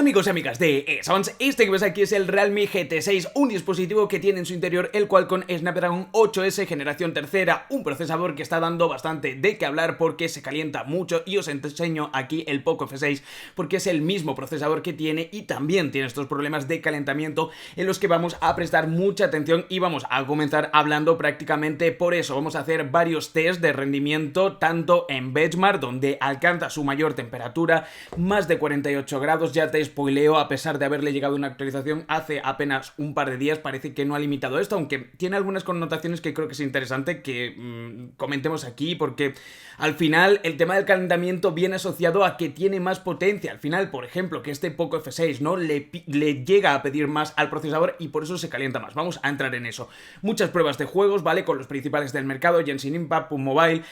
Hola amigos y amigas de eSounds, este que ves aquí es el Realme GT6, un dispositivo que tiene en su interior el Qualcomm Snapdragon 8S generación tercera, un procesador que está dando bastante de qué hablar porque se calienta mucho y os enseño aquí el Poco F6 porque es el mismo procesador que tiene y también tiene estos problemas de calentamiento en los que vamos a prestar mucha atención y vamos a comenzar hablando prácticamente por eso. Vamos a hacer varios test de rendimiento tanto en benchmark donde alcanza su mayor temperatura, más de 48 grados, ya te spoileo, a pesar de haberle llegado una actualización hace apenas un par de días, parece que no ha limitado esto, aunque tiene algunas connotaciones que creo que es interesante que comentemos aquí, porque al final el tema del calentamiento viene asociado a que tiene más potencia. Al final, por ejemplo, que este Poco F6 ¿no? le llega a pedir más al procesador y por eso se calienta más. Vamos a entrar en eso. Muchas pruebas de juegos, ¿vale? Con los principales del mercado, Genshin Impact, PUBG Mobile,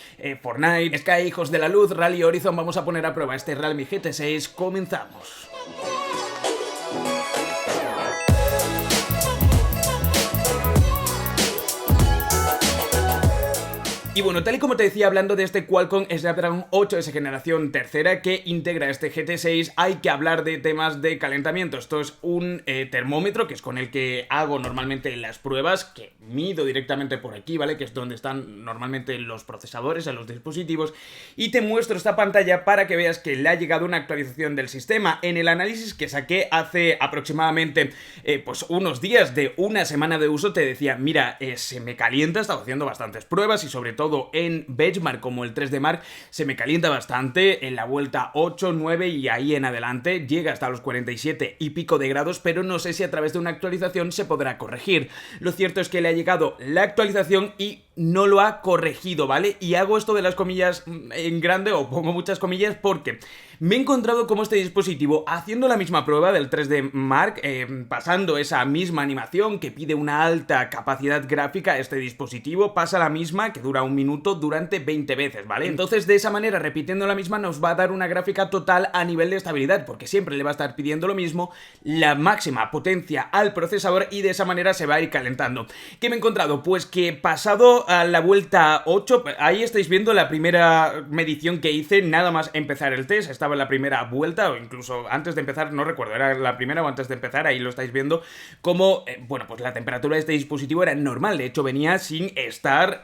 Fortnite, Sky, Hijos de la Luz, Rally Horizon. Vamos a poner a prueba este Realme GT6. Comenzamos. Y bueno, tal y como te decía, hablando de este Qualcomm Snapdragon 8S generación tercera que integra este GT6, hay que hablar de temas de calentamiento. Esto es un termómetro que es con el que hago normalmente las pruebas, que mido directamente por aquí, ¿vale? Que es donde están normalmente los procesadores en los dispositivos, y te muestro esta pantalla para que veas que le ha llegado una actualización del sistema. En el análisis que saqué hace aproximadamente pues unos días, de una semana de uso, te decía, mira, se me calienta, he estado haciendo bastantes pruebas y sobre todo en benchmark como el 3D Mark se me calienta bastante, en la vuelta 8, 9 y ahí en adelante llega hasta los 47 y pico de grados, pero no sé si a través de una actualización se podrá corregir. Lo cierto es que le ha llegado la actualización y no lo ha corregido, ¿vale? Y hago esto de las comillas en grande, o pongo muchas comillas, porque me he encontrado como este dispositivo, haciendo la misma prueba del 3D Mark, pasando esa misma animación que pide una alta capacidad gráfica, este dispositivo pasa la misma, que dura un minuto, durante 20 veces, ¿vale? Entonces, de esa manera, repitiendo la misma, nos va a dar una gráfica total a nivel de estabilidad, porque siempre le va a estar pidiendo lo mismo, la máxima potencia al procesador, y de esa manera se va a ir calentando. ¿Qué me he encontrado? Pues que pasado a la vuelta 8, ahí estáis viendo la primera medición que hice, nada más empezar el test, estaba en la primera vuelta, o incluso antes de empezar, no recuerdo, era la primera o antes de empezar, ahí lo estáis viendo, como, bueno, pues la temperatura de este dispositivo era normal, de hecho venía sin estar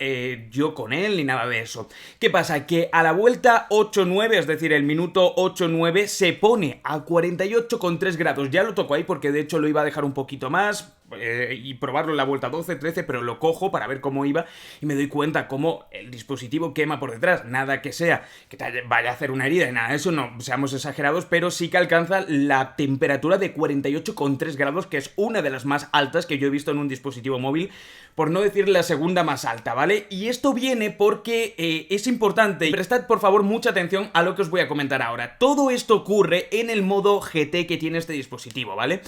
yo con él ni nada de eso. ¿Qué pasa? Que a la vuelta 8-9, es decir, el minuto 8-9, se pone a 48,3 grados, ya lo toco ahí porque de hecho lo iba a dejar un poquito más, y probarlo en la vuelta 12-13, pero lo cojo para ver cómo iba y me doy cuenta cómo el dispositivo quema por detrás. Nada que sea que te vaya a hacer una herida y nada de eso, no seamos exagerados, pero sí que alcanza la temperatura de 48,3 grados, que es una de las más altas que yo he visto en un dispositivo móvil, por no decir la segunda más alta, ¿vale? Y esto viene porque es importante, y prestad por favor mucha atención a lo que os voy a comentar ahora. Todo esto ocurre en el modo GT que tiene este dispositivo, ¿vale?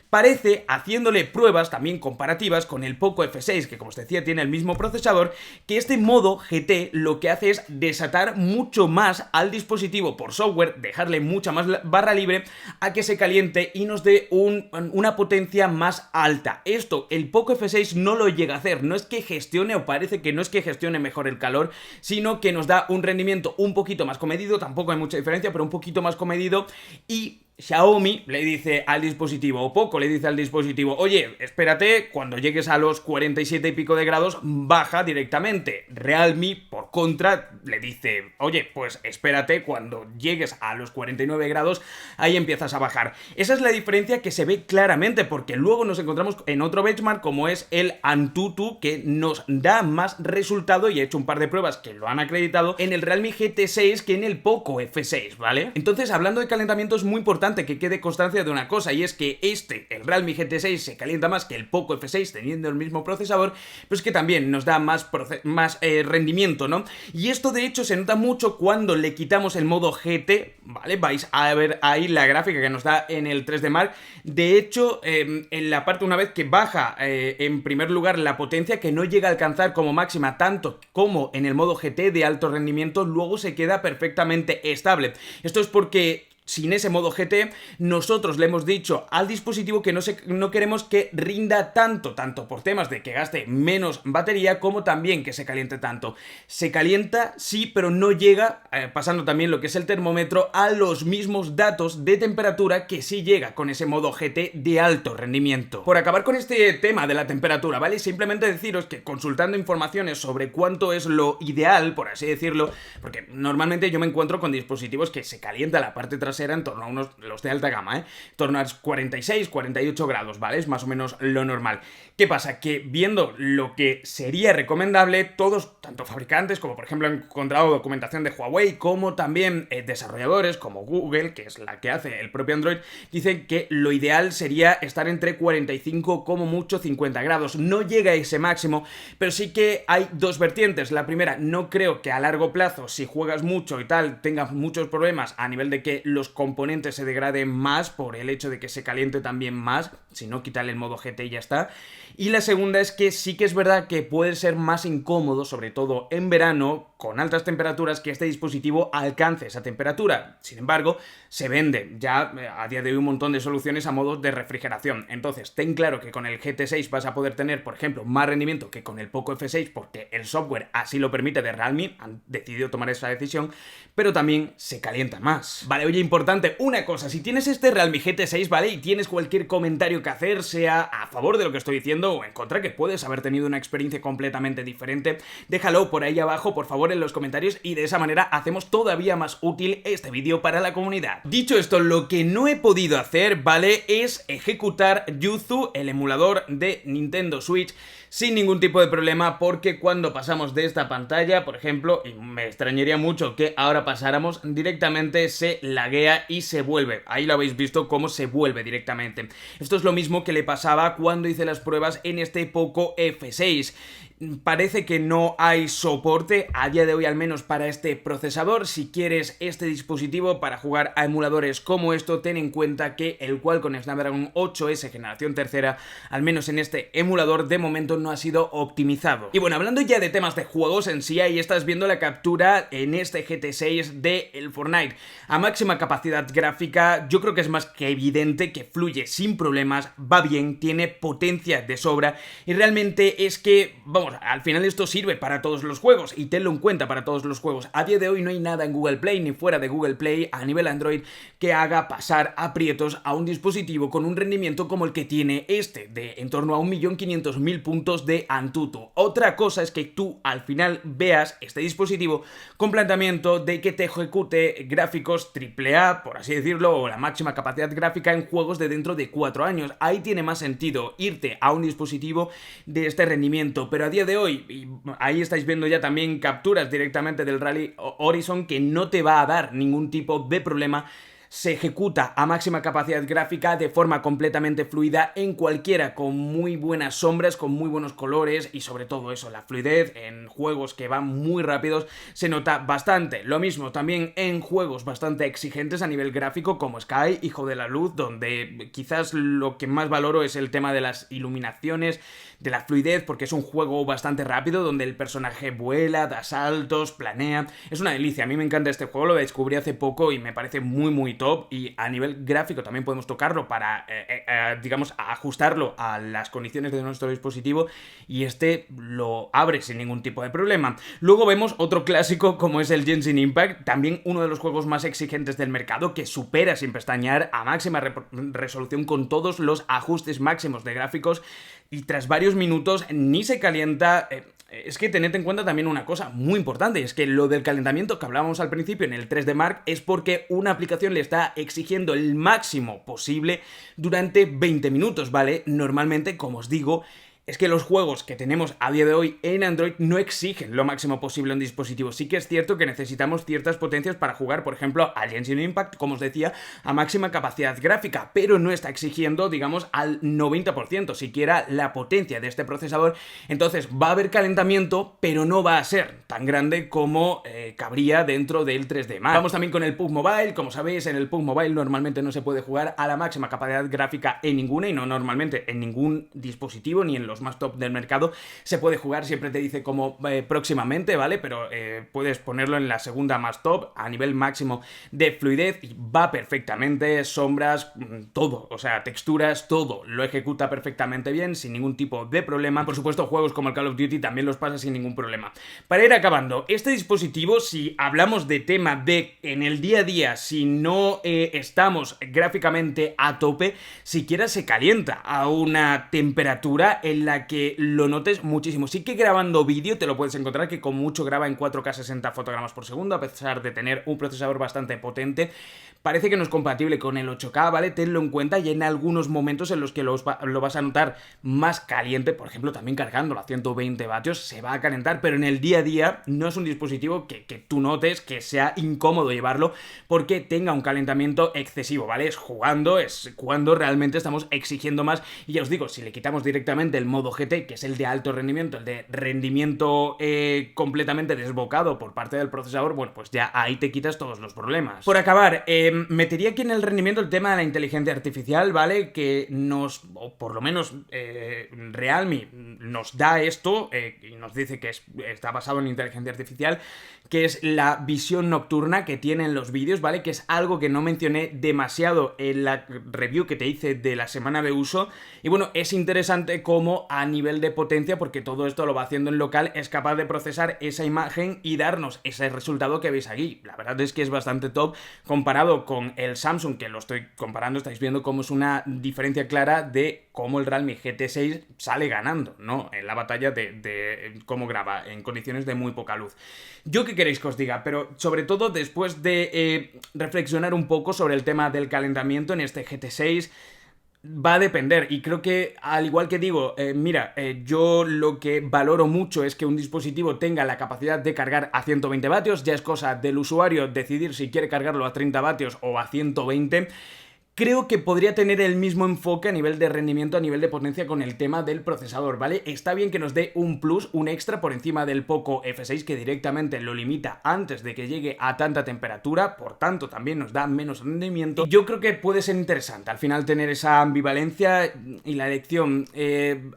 Parece, haciéndole pruebas también comparativas con el Poco F6, que como os decía tiene el mismo procesador, que este modo GT lo que hace es desatar mucho más al dispositivo por software, dejarle mucha más barra libre a que se caliente y nos dé una potencia más alta. Esto el Poco F6 no lo llega a hacer, no es que gestione, o parece que no es que gestione mejor el calor, sino que nos da un rendimiento un poquito más comedido, tampoco hay mucha diferencia, pero un poquito más comedido. Y Xiaomi le dice al dispositivo, o Poco le dice al dispositivo, oye, espérate, cuando llegues a los 47 y pico de grados, baja directamente. Realme, por contra, le dice, oye, pues espérate, cuando llegues a los 49 grados, ahí empiezas a bajar. Esa es la diferencia que se ve claramente, porque luego nos encontramos en otro benchmark, como es el Antutu, que nos da más resultado, y he hecho un par de pruebas que lo han acreditado, en el Realme GT6 que en el Poco F6, ¿vale? Entonces, hablando de calentamiento, es muy importante que quede constancia de una cosa, y es que el Realme GT6 se calienta más que el Poco F6 teniendo el mismo procesador, pero es que también nos da más rendimiento, ¿no? Y esto de hecho se nota mucho cuando le quitamos el modo GT, ¿vale? Vais a ver ahí la gráfica que nos da en el 3D Mark. De hecho, en la parte, una vez que baja en primer lugar la potencia, que no llega a alcanzar como máxima tanto como en el modo GT de alto rendimiento, luego se queda perfectamente estable. Esto es porque sin ese modo GT, nosotros le hemos dicho al dispositivo que no queremos que rinda tanto por temas de que gaste menos batería, como también que se caliente tanto. Se calienta, sí, pero no llega, pasando también lo que es el termómetro, a los mismos datos de temperatura que sí llega con ese modo GT de alto rendimiento. Por acabar con este tema de la temperatura, ¿vale? Simplemente deciros que consultando informaciones sobre cuánto es lo ideal, por así decirlo, porque normalmente yo me encuentro con dispositivos que se calienta la parte trasera en torno a los de alta gama, en torno a 46, 48 grados, ¿vale? Es más o menos lo normal. ¿Qué pasa? Que viendo lo que sería recomendable, todos, tanto fabricantes como por ejemplo he encontrado documentación de Huawei, como también desarrolladores como Google, que es la que hace el propio Android, dicen que lo ideal sería estar entre 45 como mucho 50 grados. No llega a ese máximo, pero sí que hay dos vertientes. La primera, no creo que a largo plazo, si juegas mucho y tal, tengas muchos problemas a nivel de que los componentes se degraden más por el hecho de que se caliente también más, si no, quitarle el modo GT y ya está. Y la segunda es que sí que es verdad que puede ser más incómodo, sobre todo en verano, con altas temperaturas, que este dispositivo alcance esa temperatura. Sin embargo, se vende ya a día de hoy un montón de soluciones a modos de refrigeración. Entonces, ten claro que con el GT6 vas a poder tener, por ejemplo, más rendimiento que con el Poco F6, porque el software así lo permite de Realme, han decidido tomar esa decisión, pero también se calienta más. Vale, oye, importante, una cosa, si tienes este Realme GT6, ¿vale? Y tienes cualquier comentario que hacer, sea a favor de lo que estoy diciendo o en contra, que puedes haber tenido una experiencia completamente diferente, déjalo por ahí abajo, por favor, en los comentarios, y de esa manera hacemos todavía más útil este vídeo para la comunidad. Dicho esto, lo que no he podido hacer, ¿vale? Es ejecutar Yuzu, el emulador de Nintendo Switch, sin ningún tipo de problema, porque cuando pasamos de esta pantalla, por ejemplo, y me extrañaría mucho que ahora pasáramos, directamente se laguea y se vuelve. Ahí lo habéis visto cómo se vuelve directamente. Esto es lo mismo que le pasaba cuando hice las pruebas en este Poco F6. Parece que no hay soporte, a día de hoy al menos, para este procesador. Si quieres este dispositivo para jugar a emuladores como esto, ten en cuenta que el Qualcomm Snapdragon 8S generación tercera, al menos en este emulador, de momento no ha sido optimizado. Y bueno, hablando ya de temas de juegos en sí, ahí estás viendo la captura en este GT6 de el Fortnite. A máxima capacidad gráfica, yo creo que es más que evidente que fluye sin problemas, va bien, tiene potencia de sobra, y realmente es que, vamos, al final esto sirve para todos los juegos, y tenlo en cuenta para todos los juegos. A día de hoy no hay nada en Google Play ni fuera de Google Play a nivel Android que haga pasar aprietos a un dispositivo con un rendimiento como el que tiene este, de en torno a 1.500.000 puntos de Antutu. Otra cosa es que tú al final veas este dispositivo con planteamiento de que te ejecute gráficos AAA, por así decirlo, o la máxima capacidad gráfica en juegos de dentro de 4 años. Ahí tiene más sentido irte a un dispositivo de este rendimiento, pero a día de hoy, y ahí estáis viendo ya también capturas directamente del Rally Horizon, que no te va a dar ningún tipo de problema. Se ejecuta a máxima capacidad gráfica de forma completamente fluida en cualquiera, con muy buenas sombras, con muy buenos colores, y sobre todo eso, la fluidez en juegos que van muy rápidos se nota bastante. Lo mismo también en juegos bastante exigentes a nivel gráfico como Sky, Hijo de la Luz, donde quizás lo que más valoro es el tema de las iluminaciones, de la fluidez, porque es un juego bastante rápido donde el personaje vuela, da saltos, planea. Es una delicia, a mí me encanta este juego, lo descubrí hace poco y me parece muy top, y a nivel gráfico también podemos tocarlo para, digamos, ajustarlo a las condiciones de nuestro dispositivo, y este lo abre sin ningún tipo de problema. Luego vemos otro clásico como es el Genshin Impact, también uno de los juegos más exigentes del mercado, que supera sin pestañear a máxima resolución con todos los ajustes máximos de gráficos, y tras varios minutos ni se calienta. Es que tened en cuenta también una cosa muy importante, es que lo del calentamiento que hablábamos al principio en el 3D Mark es porque una aplicación le está exigiendo el máximo posible durante 20 minutos, ¿vale? Normalmente, como os digo, es que los juegos que tenemos a día de hoy en Android no exigen lo máximo posible en dispositivos. Sí que es cierto que necesitamos ciertas potencias para jugar, por ejemplo, al Genshin Impact, como os decía, a máxima capacidad gráfica, pero no está exigiendo, digamos, al 90%, siquiera la potencia de este procesador. Entonces va a haber calentamiento, pero no va a ser tan grande como cabría dentro del 3D Mark. Vamos también con el PUBG Mobile. Como sabéis, en el PUBG Mobile normalmente no se puede jugar a la máxima capacidad gráfica en ninguna, y no normalmente en ningún dispositivo, ni en los más top del mercado. Se puede jugar, siempre te dice como próximamente, ¿vale? Pero puedes ponerlo en la segunda más top, a nivel máximo de fluidez, y va perfectamente, sombras, todo, o sea, texturas, todo, lo ejecuta perfectamente bien, sin ningún tipo de problema. Por supuesto, juegos como el Call of Duty también los pasa sin ningún problema. Para ir acabando, este dispositivo, si hablamos de tema de en el día a día, si no estamos gráficamente a tope, siquiera se calienta a una temperatura en la que lo notes muchísimo. Sí que grabando vídeo te lo puedes encontrar que con mucho graba en 4K 60 fotogramas por segundo, a pesar de tener un procesador bastante potente. Parece que no es compatible con el 8K, ¿vale? Tenlo en cuenta, y en algunos momentos en los que lo vas a notar más caliente, por ejemplo, también cargándolo a 120 vatios, se va a calentar, pero en el día a día no es un dispositivo que tú notes que sea incómodo llevarlo porque tenga un calentamiento excesivo, ¿vale? Es cuando realmente estamos exigiendo más, y ya os digo, si le quitamos directamente el modo GT, que es el de alto rendimiento, el de rendimiento completamente desbocado por parte del procesador, bueno, pues ya ahí te quitas todos los problemas. Por acabar, metería aquí en el rendimiento el tema de la inteligencia artificial, ¿vale? Que o por lo menos Realme nos da esto, y nos dice que está basado en inteligencia artificial, que es la visión nocturna que tienen los vídeos, ¿vale? Que es algo que no mencioné demasiado en la review que te hice de la semana de uso. Y bueno, es interesante cómo a nivel de potencia, porque todo esto lo va haciendo en local, es capaz de procesar esa imagen y darnos ese resultado que veis aquí. La verdad es que es bastante top comparado con el Samsung, que lo estoy comparando, estáis viendo cómo es una diferencia clara de cómo el Realme GT6 sale ganando, ¿no? En la batalla de cómo graba en condiciones de muy poca luz. Yo qué queréis que os diga, pero sobre todo después de reflexionar un poco sobre el tema del calentamiento en este GT6, va a depender, y creo que, al igual que digo, yo lo que valoro mucho es que un dispositivo tenga la capacidad de cargar a 120 vatios, ya es cosa del usuario decidir si quiere cargarlo a 30 vatios o a 120. Creo que podría tener el mismo enfoque a nivel de rendimiento, a nivel de potencia con el tema del procesador, ¿vale? Está bien que nos dé un plus, un extra por encima del Poco F6, que directamente lo limita antes de que llegue a tanta temperatura, por tanto también nos da menos rendimiento. Yo creo que puede ser interesante al final tener esa ambivalencia, y la elección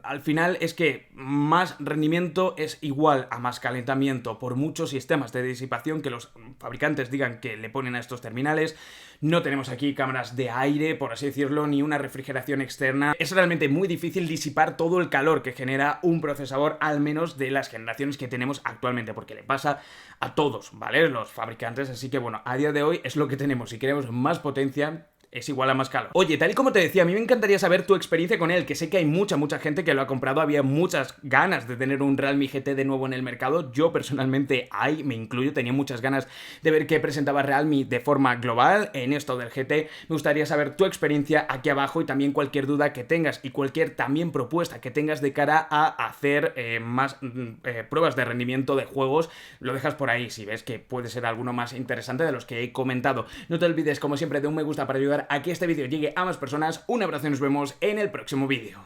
al final es que más rendimiento es igual a más calentamiento, por muchos sistemas de disipación que los fabricantes digan que le ponen a estos terminales. No tenemos aquí cámaras de aire, por así decirlo, ni una refrigeración externa. Es realmente muy difícil disipar todo el calor que genera un procesador, al menos de las generaciones que tenemos actualmente, porque le pasa a todos, ¿vale? Los fabricantes, así que bueno, a día de hoy es lo que tenemos. Si queremos más potencia, es igual a más calor. Oye, tal y como te decía, a mí me encantaría saber tu experiencia con él, que sé que hay mucha gente que lo ha comprado, había muchas ganas de tener un Realme GT de nuevo en el mercado. Yo personalmente, me incluyo, tenía muchas ganas de ver qué presentaba Realme de forma global en esto del GT. Me gustaría saber tu experiencia aquí abajo, y también cualquier duda que tengas y cualquier también propuesta que tengas de cara a hacer más pruebas de rendimiento de juegos, lo dejas por ahí si ves que puede ser alguno más interesante de los que he comentado. No te olvides, como siempre, de un me gusta para ayudar a que este vídeo llegue a más personas. Un abrazo y nos vemos en el próximo vídeo.